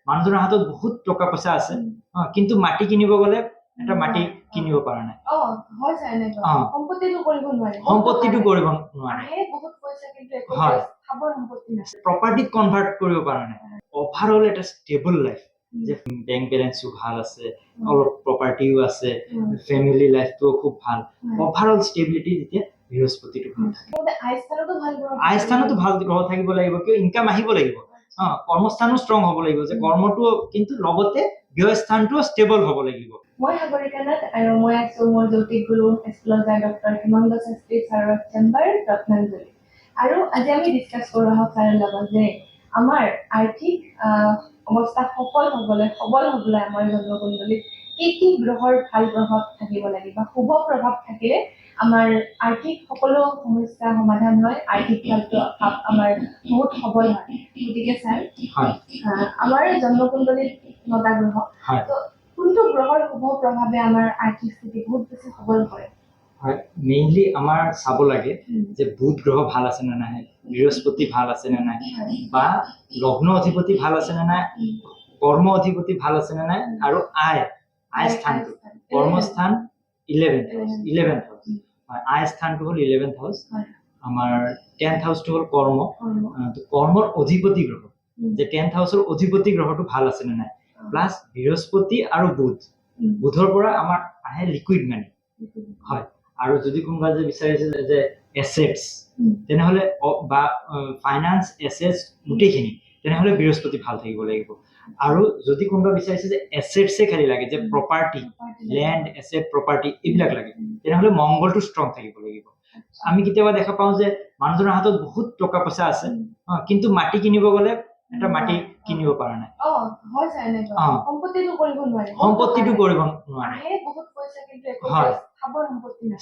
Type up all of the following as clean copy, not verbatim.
মানুহজনৰ হাতত বহুত টকা পইচা আছে কিন্তু মাটি কিনিব গ'লে এটা মাটি কিনিব পৰা নাই সম্পত্তিটো কৰিব নোৱাৰে প্ৰপাৰ্টিত কনভাৰ্ট কৰিব পৰা নাই অভাৰঅল এটা ষ্টেবল লাইফ যে বেংক বেলেঞ্চো ভাল আছে অলপ প্ৰপাৰ্টিও আছে ফেমিলি লাইফটো খুব ভাল অভাৰঅল ষ্টেবিলিটি যেতিয়া বৃহস্পতিটো ভাল থাকে আয় স্থানতো ভাল গ্ৰহ থাকিব লাগিব কিয় ইনকাম আহিব লাগিব কৰ্মস্থানো ষ্ট্ৰং হ'ব লাগিব যে কৰ্মটো কিন্তু লগতে ব্যয় স্থানটো ষ্টেবল হ'ব লাগিব মই সাগৰিকা নাথ আৰু মই আছো মোৰ জ্যোতিক গুৰু এষ্ট্ৰলজাৰ ডক্টৰ হিমন্ত শাস্ত্ৰী ছাৰৰ চেম্বাৰ ৰত্নাঞ্জলি আৰু আজি আমি ডিছকাছ কৰোঁ ছাৰৰ লগত যে আমাৰ আৰ্থিক অৱস্থা সবল হ'বলৈ আমাৰ জন্মকুণ্ডলীত কি গ্ৰহৰ ভাল প্ৰভাৱ থাকিব লাগে বা শুভ প্ৰভাৱ থাকিলে আমাৰ আৰ্থিক সকলো সমস্যা সমাধান হয় আৰ্থিক ক্ষেত্ৰত আমাৰ বহুত সবল হয় গতিকে ছাৰ আমাৰ জন্মকুণ্ডলীত 9টা গ্ৰহ তো কোনটো গ্ৰহৰ শুভ প্ৰভাৱে আমাৰ আৰ্থিক স্থিতি বহুত বেছি সবল কৰে হয় মেইনলি আমাৰ চাব লাগে যে বুধ গ্ৰহ ভাল আছে নে নাই বৃহস্পতি ভাল আছে নে নাই বা লগ্ন অধিপতি ভাল আছে নে নাই কৰ্ম অধিপতি ভাল আছে নে নাই আৰু আয় স্থানটো কৰ্মস্থান 11th হাউস আয় স্থানটো হ'ল 11th হাউস আমাৰ 10th হাউসটো হ'ল কৰ্ম কৰ্মৰ অধিপতি গ্ৰহ যে 10th হাউসৰ অধিপতি গ্ৰহটো ভাল আছে নে নাই প্লাস বৃহস্পতি আৰু বুধৰ পৰা আমাৰ আহে লিকুইড মানি হয় আৰু যদি কোনোবা যে বিচাৰিছে যে এসেটস তেনেহলে বা ফাইনান্স এসেটস গোটেইখিনি তেনেহলে বৃহস্পতি ভাল থাকিব লাগিব আৰু যদি কোনোবা বিচাৰিছে যে এসেটসে খালি লাগে যে প্ৰপাৰ্টি ল্যান্ড এসেট প্ৰপাৰ্টি এইবিলাক লাগে তেনেহলে মংগলটো ষ্ট্ৰং থাকিব লাগিব আমি কেতিয়াবা দেখা পাওঁ যে মানুহজনৰ হাতত বহুত টকা পইচা আছে কিন্তু মাটি কিনিব গ'লে এটা মাটি কিনিব পৰা নাই সম্পত্তিটো কৰিব নোৱাৰে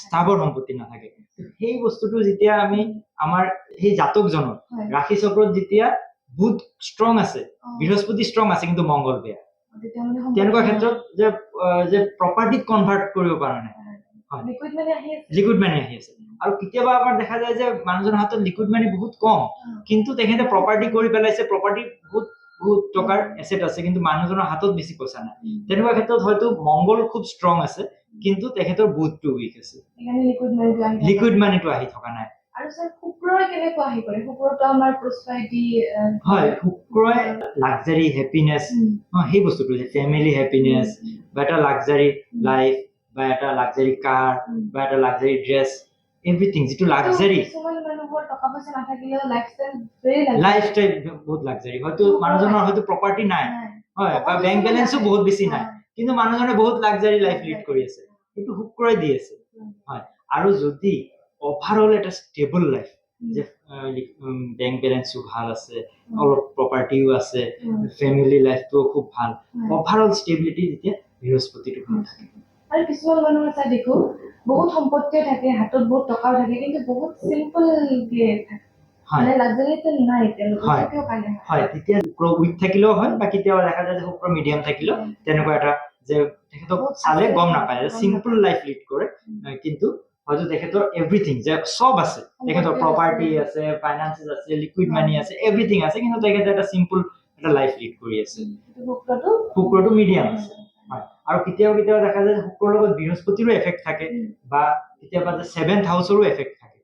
স্থাবৰ সম্পত্তি নাথাকে সেই বস্তুটো যেতিয়া আমি আমাৰ সেই জাতকজনৰ ৰাশি চক্ৰত যেতিয়া বুধ ষ্ট্ৰং আছে বৃহস্পতি ষ্ট্ৰং আছে কিন্তু মংগল বেয়া তেনেকুৱা ক্ষেত্ৰত যে প্ৰপাৰ্টিত কনভাৰ্ট কৰিব পৰা নাই লিকুইড মানি আহি আছে আৰু কেতিয়াবা আমাৰ দেখা যায় যে মানুহজনৰ হাতত লিকুইড মানি বহুত কম কিন্তু তেখেতে প্ৰপাৰ্টি কৰি পেলাইছে প্ৰপাৰ্টি বহুত টকাৰ এসেট আছে কিন্তু মানুহজনৰ হাতত বেছি পইচা নাই তেনেকুৱা ক্ষেত্ৰত হয়তো মংগল খুব ষ্ট্ৰং আছে কিন্তু তেখেতৰ বুধটো উইক আছে লিকুইড মানিটো আহি থকা নাই আৰু স্যাৰ শুক্ৰই কেনেকৈ আহি কৰে শুক্ৰটো আমাৰ প্ৰস্পাৰিটি হয় শুক্ৰই লাক্সাৰি হেপিনেস সেই বস্তুটো যে ফ্যামিলি হেপিনেস বা এটা লাক্সাৰি লাইফ বা এটা লাক্সাৰি কাৰ বা এটা লাক্সাৰি ড্ৰেছ এভৰিথিং যেটো লাক্সাৰি কিছুমান মানুহৰ টকা পইচা নাথাকিলেও লাইফষ্টাইল বহুত লাক্সাৰি হয়তো মানুহজনৰ হয়তো প্ৰপাৰ্টি নাই হয় বা বেংক বেলেঞ্চও বহুত বেছি নাই কিন্তু মানুহজনে বহুত লাক্সাৰি লাইফ লিড কৰি আছে এটো শুক্ৰই দি আছে হয় আৰু যদি অভাৰঅল এটা ষ্টেবল লাইফ যে বেংক বেলেঞ্চও ভাল আছে অলপ প্ৰপাৰ্টিও আছে ফেমিলি লাইফটো খুব ভাল অভাৰঅল ষ্টেবিলিটি যেতিয়া বৃহস্পতিটো ভাল থাকে আৰু কিছুমান মানুহ আছে দেখো বহুত সম্পত্তি থাকে হাতত বহুত টকাও থাকে কিন্তু বহুত সিম্পল কে থাকে মানে লাক্সাৰিতে নাই তেওঁলোকৰ কিয় কাৰণে হয় তেতিয়া শুক্ৰ উইক থাকিলেও হয় বা কেতিয়াবা দেখা যায় যে শুক্ৰ মিডিয়াম থাকিলেও তেনেকুৱা এটা যে তেখেতক চালে গম নাপায় সিম্পল লাইফ লিড কৰে কিন্তু হয়তো তেখেতৰ এভৰিথিং যে সব আছে তেখেতৰ প্ৰপাৰ্টি আছে ফাইনান্সেস আছে লিকুইড মানি আছে এভৰিথিং আছে কিন্তু তেখেতে এটা সিম্পল এটা লাইফ লিড কৰি আছে শুক্ৰটো মিডিয়াম আছে হয় আৰু কেতিয়াবা দেখা যায় শুক্ৰৰ লগত বৃহস্পতিৰো এফেক্ট থাকে বা কেতিয়াবা যে 7th হাউসৰো এফেক্ট থাকে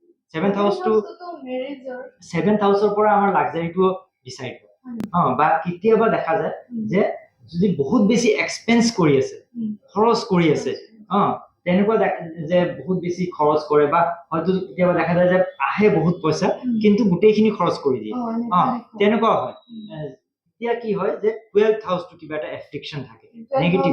7th হাউসৰ পৰা আমাৰ লাক্সাৰিটো ডিসাইড হয় বা কেতিয়াবা দেখা যায় যে যদি বহুত বেছি এক্সপেন্স কৰি আছে খৰচ কৰি আছে তেনেকুৱা যে বহুত বেছি খৰচ কৰে বা হয়তো কেতিয়াবা দেখা যায় যে আহে বহুত পইচা কিন্তু গোটেইখিনি খৰচ কৰি দিয়ে তেনেকুৱা হয় এতিয়া কি হয় যে 12th হাউসটো কিবা এটা এফ্লিকশন থাকে নেগেটিভ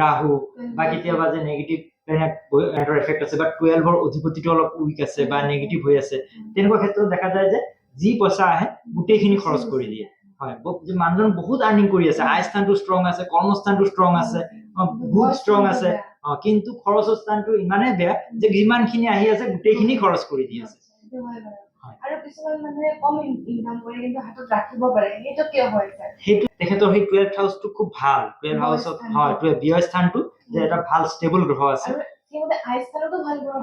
ৰাহু বা কেতিয়াবা যে নেগেটিভ প্লেনেটৰ এফেক্ট আছে বা 12ৰ অধিপতিটো অলপ উইক আছে বা নেগেটিভ হৈ আছে তেনেকুৱা ক্ষেত্ৰত দেখা যায় যে যি পইচা আহে গোটেইখিনি খৰচ কৰি দিয়ে হয় যে মানুহজন বহুত আৰ্নিং কৰি আছে আয় স্থানটো ষ্ট্ৰং আছে কৰ্মস্থানটো ষ্ট্ৰং আছে বহুত ষ্ট্ৰং আছে কিন্তু খৰচৰ স্থানটো ইমানে বেয়া যে যিমানখিনি আহি আছে গোটেইখিনি খৰচ কৰি দি আছে আৰু কিছুমান মানুহে কম ইনকাম কৰে কিন্তু হাতত ৰাখিব পাৰে সেইটো কিয় হয় স্যাৰ সেইটো তেখেতৰ সেই 12th হাউসটো খুব ভাল 12th হাউসত হয় ব্যয় স্থানটো যে এটা ভাল ষ্টেবল গ্ৰহ আছে আৰু কিয়তে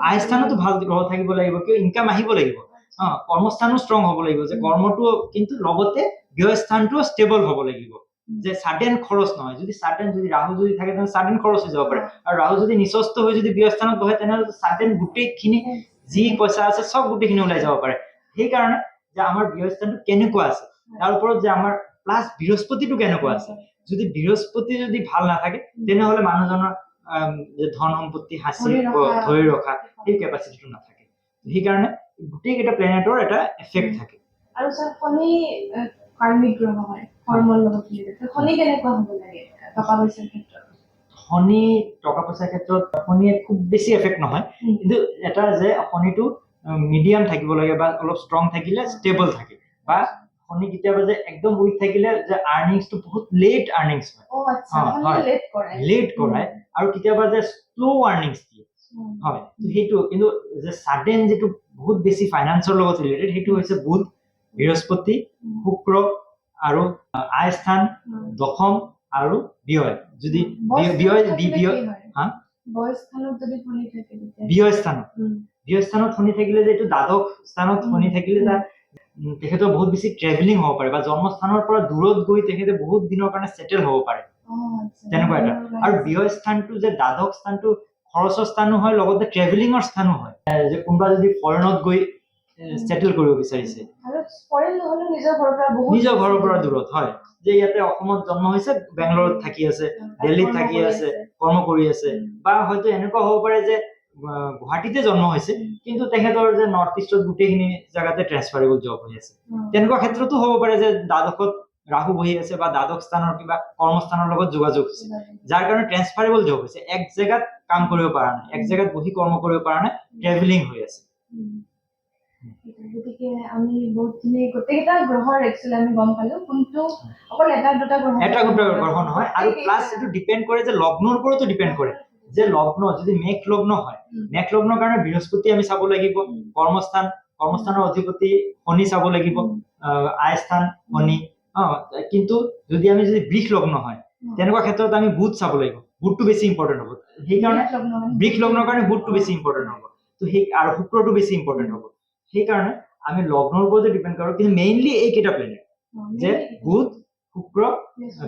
আয় স্থানতো ভাল গ্ৰহ থাকিব লাগিব কিয় ইনকাম আহিব লাগিব কৰ্মস্থানো ষ্ট্ৰং হ'ব লাগিব যে কৰ্মটো কিন্তু লগতে ব্যয় স্থানটো ষ্টেবল হ'ব লাগিব যে সাডেন খৰচ নহয় যদি ৰাহু যদি থাকে তেনে সাডেন খৰচ হৈ যাব পাৰে আৰু ৰাহু যদি নিচস্ত হৈ যদি ব্যস্থানত বহে তেনেহ'লে সাডেন গোটেইখিনি যি পইচা আছে সব গোটেইখিনি ওলাই যাব পাৰে সেইকাৰণে যে আমাৰ ব্যস্থানটো কেনেকুৱা আছে তাৰ ওপৰত যে আমাৰ প্লাছ বৃহস্পতিটো কেনেকুৱা আছে যদি বৃহস্পতি যদি ভাল নাথাকে তেনেহ'লে মানুহজনৰ যে ধন সম্পত্তি হাসি ধৰি ৰখা এই কেপাচিটিটো নাথাকে সেইকাৰণে গোটেইকেইটা প্লেনেটৰ এটা এফেক্ট থাকে আৰু স্যাৰ শনি কাৰ্মিক গ্ৰহ হয় কৰ্মৰ লগত জড়িত শনি কেনেকুৱা হ'ব লাগে টকা পইচাৰ ক্ষেত্ৰত শনি টকা পইচাৰ ক্ষেত্ৰত শনিয়ে খুব বেছি এফেক্ট নহয় কিন্তু এটা যে শনিটো মিডিয়াম থাকিব লাগে বা অলপ ষ্ট্ৰং থাকিলে ষ্টেবল থাকে বা শনি কেতিয়াবা যে একদম উইক থাকিলে যে আৰ্নিংছটো বহুত লেট আৰ্নিংছ হয় লেট কৰাই আৰু কেতিয়াবা যে শ্ল' আৰ্নিংছ দিয়ে হয় সেইটো কিন্তু যে সাডেন যেটো বহুত বেছি ফাইনান্সৰ লগত ৰিলেটেড সেইটো হৈছে বুধ বৃহস্পতি শুক্ৰ আৰু আয় স্থান দশম আৰু ব্যয় যদি ব্যয় স্থানত শনি থাকিলে যে এইটো দ্বাদশ স্থানত শনি থাকিলে তাৰ তেখেতৰ বহুত বেছি ট্ৰেভেলিং হ'ব পাৰে বা জন্মস্থানৰ পৰা দূৰত গৈ তেখেতে বহুত দিনৰ কাৰণে সেটেল হ'ব পাৰে তেনেকুৱা এটা আৰু ব্যয় স্থানটো যে দ্বাদশ স্থানটো খৰচৰ স্থানো হয় লগতে ট্ৰেভেলিঙৰ স্থানো হয় যে কোনোবা যদি ফৰেনত গৈ সেটেল কৰিব বিচাৰিছে আৰু ফৰেন নহলে নিজৰ ঘৰৰ পৰা দূৰত হয় যে ইয়াতে অসমত জন্ম হৈছে বেংগলৰত থাকি আছে দিল্লীত থাকি আছে কৰ্ম কৰি আছে বা হয়তো এনেকুৱা হ'ব পাৰে যে গুৱাহাটীতে জন্ম হৈছে কিন্তু তেখেতৰ যে নৰ্থ ইষ্টত গোটেইখিনি জায়গাতে ট্ৰান্সফাৰেবল জব হৈ আছে তেনেকুৱা ক্ষেত্ৰতো হ'ব পাৰে যে দ্বাদশত ৰাহু বহি আছে বা দ্বাদশ স্থানৰ কিবা কৰ্মস্থানৰ লগত যোগাযোগ হৈছে যাৰ কাৰণে ট্ৰান্সফাৰেবল জব হৈছে এক জায়গাত কাম কৰিব পৰা নাই এক জায়গাত বহি কৰ্ম কৰিব পৰা নাই ট্ৰেভেলিং হৈ আছে গতিকে আমি বহুতখিনি গোটেইকেইটা গ্ৰহৰ একচুৱেলি আমি গম পালো কোনটো অকল এটা দুটা গ্ৰহ নহয় আৰু প্লাছ এইটো ডিপেণ্ড কৰে যে লগ্নৰ ওপৰতো ডিপেণ্ড কৰে যে লগ্ন যদি মেঘ লগ্ন হয় মেঘ লগ্নৰ কাৰণে বৃহস্পতি আমি চাব লাগিব কৰ্মস্থানৰ অধিপতি শনি চাব লাগিব আয় স্থান শনি কিন্তু যদি বৃষ লগ্ন হয় তেনেকুৱা ক্ষেত্ৰত আমি বুধ চাব লাগিব বুধটো বেছি ইম্পৰ্টেণ্ট হ'ব সেইকাৰণে বৃষ লগ্নৰ কাৰণে বুধটো বেছি ইম্পৰ্টেণ্ট হ'ব তো সেই আৰু শুক্ৰটো বেছি ইম্পৰ্টেণ্ট হ'ব সেইকাৰণে আমি লগ্নৰ ওপৰতে ডিপেণ্ড কৰোঁ কিন্তু মেইনলি এইকেইটা প্লেনেট যে বুধ শুক্ৰ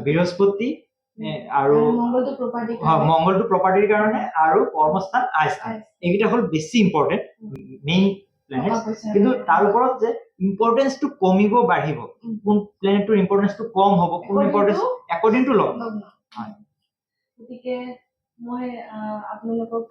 বৃহস্পতি আৰু মংগলটো প্ৰপাৰ্টিৰ কাৰণে আৰু কৰ্মস্থান আয় স্থান এইকেইটা হ'ল বেছি ইম্পৰ্টেণ্ট মেইন প্লেনেট কিন্তু তাৰ ওপৰত যে ইম্পৰ্টেন্সটো কমিব বাঢ়িব কোন প্লেনেটৰ ইম্পৰ্টেন্সটো কম হ'ব কোন ইম্পৰ্টেন্স একৰ্ডিং টু লগ্ন হয় গতিকে মই আপোনালোকক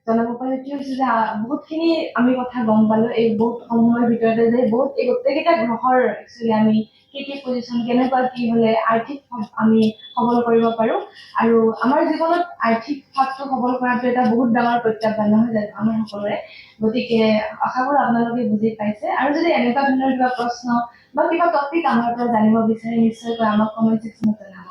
জনাব পাৰিছো যে বহুতখিনি আমি কথা গম পালো এই বহুত সময়ৰ ভিতৰতে যে বহুত এই গোটেইকেইটা গ্ৰহৰ একচুৱেলি আমি কি পজিশ্যন কেনেকুৱা কি হলে আৰ্থিক আমি সবল কৰিব পাৰো আৰু আমাৰ জীৱনত আৰ্থিক ভাগটো সবল কৰাটো এটা বহুত ডাঙৰ প্ৰত্যাহ্বান নহয় জানো আমাৰ সকলোৰে গতিকে আশা কৰো আপোনালোকে বুজি পাইছে আৰু যদি এনেকুৱা ধৰণৰ কিবা প্ৰশ্ন বা কিবা টপিক আমাৰ পৰা জানিব বিচাৰে নিশ্চয়কৈ আমাক কমেণ্ট ছেকশ্যনত জনাব